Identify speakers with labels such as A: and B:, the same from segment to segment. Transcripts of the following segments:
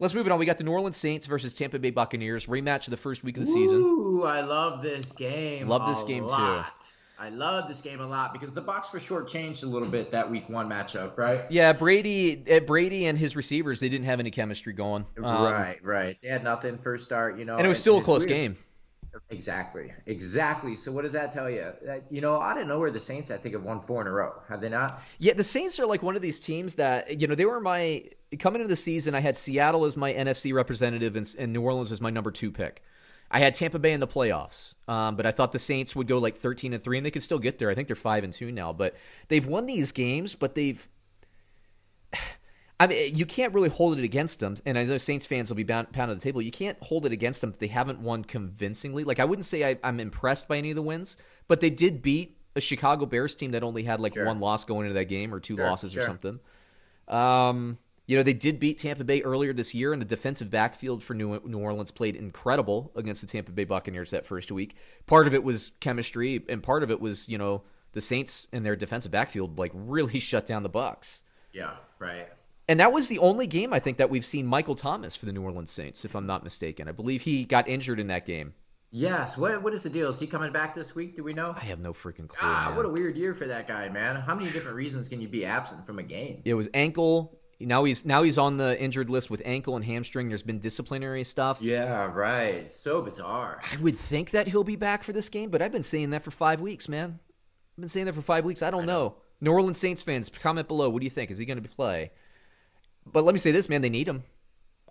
A: Let's move it on. We got the New Orleans Saints versus Tampa Bay Buccaneers, rematch of the first week of the season.
B: Ooh, I love this game
A: Love
B: a
A: this game too.
B: lot. I love this game a lot because the Bucs were shortchanged a little bit that week one matchup, right?
A: Yeah, Brady and his receivers, they didn't have any chemistry going.
B: Right. They had nothing first start,
A: And it was still
B: and
A: a
B: it's
A: close
B: weird.
A: game.
B: Exactly. So what does that tell you? I didn't know where the Saints, I think, have won four in a row. Have they not?
A: Yeah, the Saints are like one of these teams that, they were coming into the season, I had Seattle as my NFC representative and New Orleans as my number 2 pick. I had Tampa Bay in the playoffs, but I thought the Saints would go like 13-3, and they could still get there. I think they're 5-2 now, but they've won these games, but you can't really hold it against them. And I know Saints fans will be pounding the table. You can't hold it against them if they haven't won convincingly. Like, I wouldn't say I'm impressed by any of the wins, but they did beat a Chicago Bears team that only had like
B: Sure.
A: one loss going into that game or two losses or
B: Sure.
A: something. They did beat Tampa Bay earlier this year, and the defensive backfield for New Orleans played incredible against the Tampa Bay Buccaneers that first week. Part of it was chemistry, and part of it was, the Saints and their defensive backfield like really shut down the Bucs.
B: Yeah, right.
A: And that was the only game, I think, that we've seen Michael Thomas for the New Orleans Saints, if I'm not mistaken. I believe he got injured in that game.
B: Yes. What is the deal? Is he coming back this week? Do we know?
A: I have no freaking clue, man.
B: What a weird year for that guy, man. How many different reasons can you be absent from a game?
A: It was ankle. Now he's on the injured list with ankle and hamstring. There's been disciplinary stuff.
B: Yeah, right. So bizarre.
A: I would think that he'll be back for this game, but I've been saying that for 5 weeks, man. I've been saying that for 5 weeks. I don't know. New Orleans Saints fans, comment below. What do you think? Is he going to play? But let me say this, man. They need him.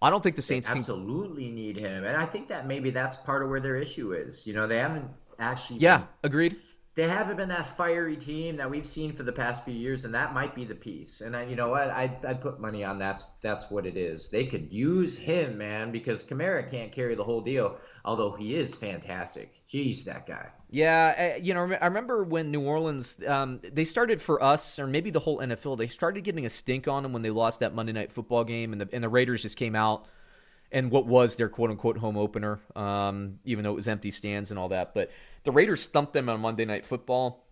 A: I don't think the Saints
B: They absolutely need him. And I think that maybe that's part of where their issue is. They haven't actually
A: Yeah, agreed.
B: they haven't been that fiery team that we've seen for the past few years, and that might be the piece. And you know what? I'd put money on that's what it is. They could use him, man, because Kamara can't carry the whole deal, although he is fantastic. Jeez, that guy.
A: Yeah, I remember when New Orleans, they started for us, or maybe the whole NFL, they started getting a stink on them when they lost that Monday Night Football game, and the Raiders just came out and what was their quote-unquote home opener, even though it was empty stands and all that. But the Raiders thumped them on Monday Night Football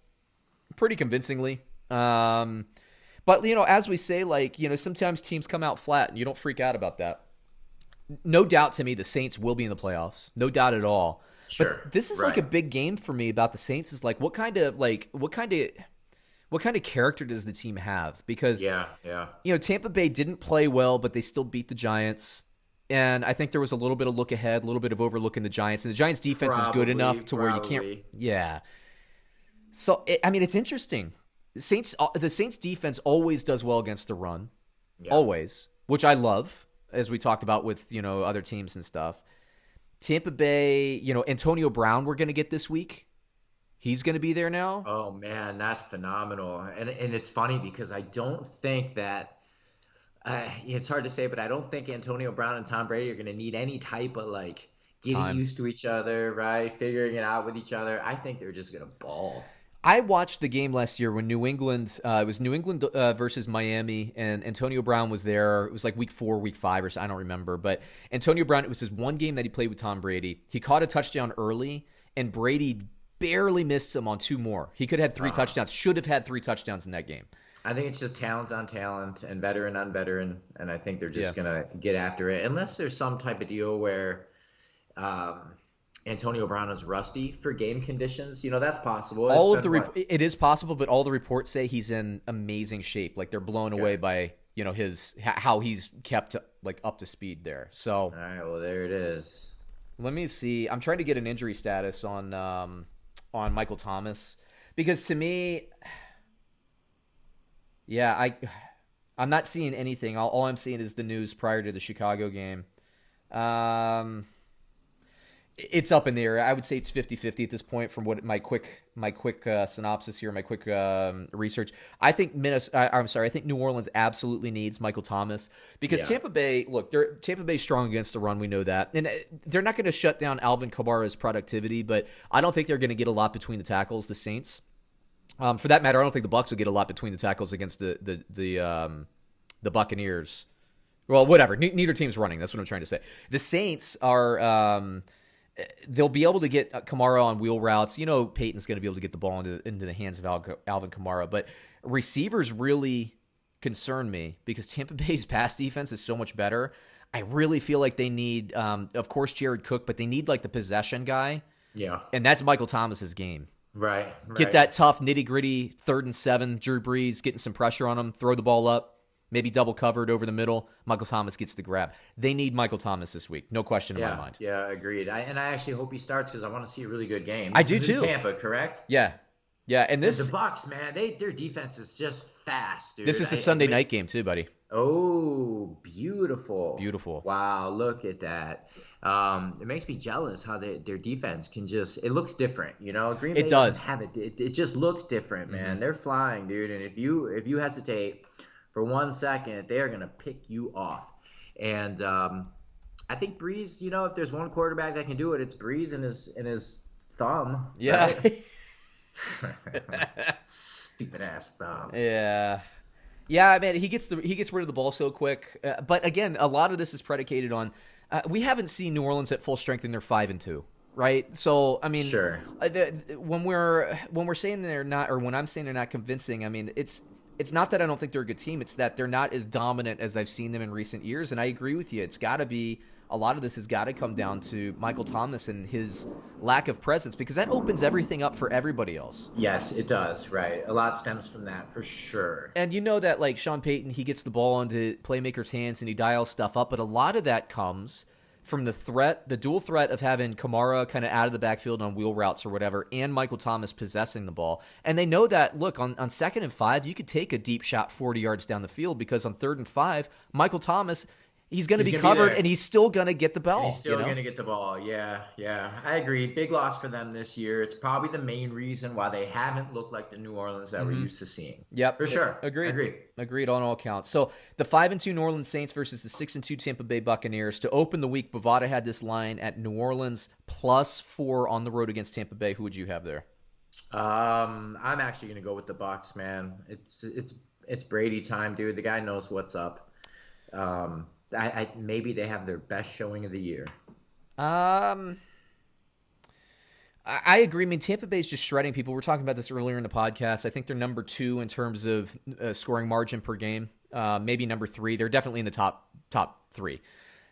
A: pretty convincingly. But, as we say, sometimes teams come out flat, and you don't freak out about that. No doubt to me the Saints will be in the playoffs. No doubt at all.
B: Sure.
A: But this is like a big game for me about the Saints is like what kind of character does the team have? Because Tampa Bay didn't play well, but they still beat the Giants. And I think there was a little bit of look ahead, a little bit of overlooking the Giants. And the Giants defense is good enough to where you can't. Yeah. So it's interesting. The Saints defense always does well against the run. Yeah. Always, which I love, as we talked about with, other teams and stuff. Tampa Bay, Antonio Brown we're going to get this week. He's going to be there now.
B: Oh, man, that's phenomenal. And it's funny because I don't think that it's hard to say, but I don't think Antonio Brown and Tom Brady are going to need any type of getting used to each other, right? Figuring it out with each other. I think they're just going to ball.
A: I watched the game last year when New England, it was New England versus Miami, and Antonio Brown was there. It was like week 4, week 5, or so, I don't remember. But Antonio Brown, it was his one game that he played with Tom Brady. He caught a touchdown early, and Brady barely missed him on 2 more. He could have had 3 touchdowns, should have had 3 touchdowns in that game.
B: I think it's just talent on talent and veteran on veteran, and I think they're just going to get after it. Unless there's some type of deal where Antonio Brown is rusty for game conditions. That's possible.
A: It is possible, but all the reports say he's in amazing shape. Like they're blown away by how he's kept up to speed there. So
B: all right, well there it is.
A: Let me see. I'm trying to get an injury status on Michael Thomas because to me, I'm not seeing anything. All I'm seeing is the news prior to the Chicago game. It's up in the air. I would say it's 50-50 at this point from what my quick synopsis here, my quick research. I think I think New Orleans absolutely needs Michael Thomas because Tampa Bay, Tampa Bay's strong against the run. We know that. And they're not going to shut down Alvin Kamara's productivity, but I don't think they're going to get a lot between the tackles, the Saints. For that matter, I don't think the Bucs will get a lot between the tackles against the Buccaneers. Well, whatever. Neither team's running. That's what I'm trying to say. The Saints are they'll be able to get Kamara on wheel routes. Peyton's going to be able to get the ball into the hands of Alvin Kamara. But receivers really concern me because Tampa Bay's pass defense is so much better. I really feel like they need, of course, Jared Cook, but they need like the possession guy.
B: Yeah.
A: And that's Michael Thomas's game.
B: Right.
A: Get that tough, nitty-gritty 3rd and 7, Drew Brees getting some pressure on him, throw the ball up, maybe double covered over the middle. Michael Thomas gets the grab. They need Michael Thomas this week. No question in my mind.
B: Yeah, agreed. I actually hope he starts because I want to see a really good game.
A: I do too.
B: In Tampa, correct?
A: Yeah. Yeah, and this...
B: The Bucs, man, their defense is just fast, dude.
A: This is a Sunday night game too, buddy.
B: Oh, beautiful.
A: Beautiful.
B: Wow, look at that. It makes me jealous how their defense can just – it looks different, you know? Green Bay doesn't have it. It just looks different, man. Mm-hmm. They're flying, dude. And if you hesitate for 1 second, they are going to pick you off. And I think Brees, you know, if there's one quarterback that can do it, it's Brees and his thumb.
A: Yeah.
B: Right? Stupid ass thumb.
A: Yeah. Yeah, man, he gets rid of the ball so quick. But again, a lot of this is predicated on we haven't seen New Orleans at full strength, and they're 5-2, right? So I mean,
B: sure.
A: When we're saying they're not, or when I'm saying they're not convincing, I mean it's not that I don't think they're a good team. It's that they're not as dominant as I've seen them in recent years. And I agree with you. It's got to be. A lot of this has got to come down to Michael Thomas and his lack of presence, because that opens everything up for everybody else.
B: Yes, it does, right. A lot stems from that, for sure.
A: And you know that, like, Sean Payton, he gets the ball into playmakers' hands and he dials stuff up, but a lot of that comes from the dual threat of having Kamara kind of out of the backfield on wheel routes or whatever, and Michael Thomas possessing the ball. And they know that, look, on 2nd and 5, you could take a deep shot 40 yards down the field, because on 3rd and 5, Michael Thomas – he's going to be covered, and he's still going to get the ball.
B: And he's still going to get the ball. Yeah. I agree. Big loss for them this year. It's probably the main reason why they haven't looked like the New Orleans that we're used to seeing.
A: Yep.
B: For sure.
A: Agreed on all counts. So the 5-2 New Orleans Saints versus the 6-2 Tampa Bay Buccaneers. To open the week, Bovada had this line at New Orleans +4 on the road against Tampa Bay. Who would you have there?
B: I'm actually going to go with the Bucs, man. It's Brady time, dude. The guy knows what's up. I maybe they have their best showing of the year.
A: I agree. I mean, Tampa Bay is just shredding people. We were talking about this earlier in the podcast. I think they're number 2 in terms of scoring margin per game. Maybe number 3. They're definitely in the top 3.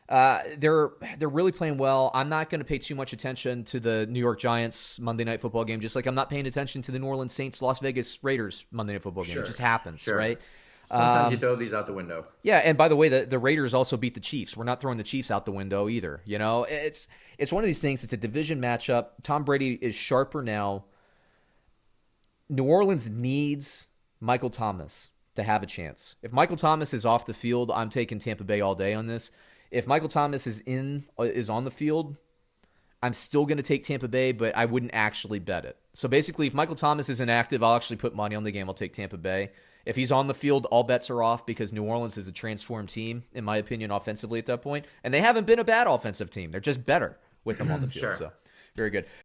A: They're really playing well. I'm not going to pay too much attention to the New York Giants Monday Night Football game, just like I'm not paying attention to the New Orleans Saints Las Vegas Raiders Monday Night Football game. It just happens, right?
B: Sometimes you throw these out the window.
A: Yeah, and by the way, the Raiders also beat the Chiefs. We're not throwing the Chiefs out the window either. You know, it's one of these things. It's a division matchup. Tom Brady is sharper now. New Orleans needs Michael Thomas to have a chance. If Michael Thomas is off the field, I'm taking Tampa Bay all day on this. If Michael Thomas is on the field, I'm still going to take Tampa Bay, but I wouldn't actually bet it. So basically, if Michael Thomas is inactive, I'll actually put money on the game. I'll take Tampa Bay. If he's on the field, all bets are off, because New Orleans is a transformed team, in my opinion, offensively at that point. And they haven't been a bad offensive team. They're just better with him on the field.
B: Sure.
A: So very good.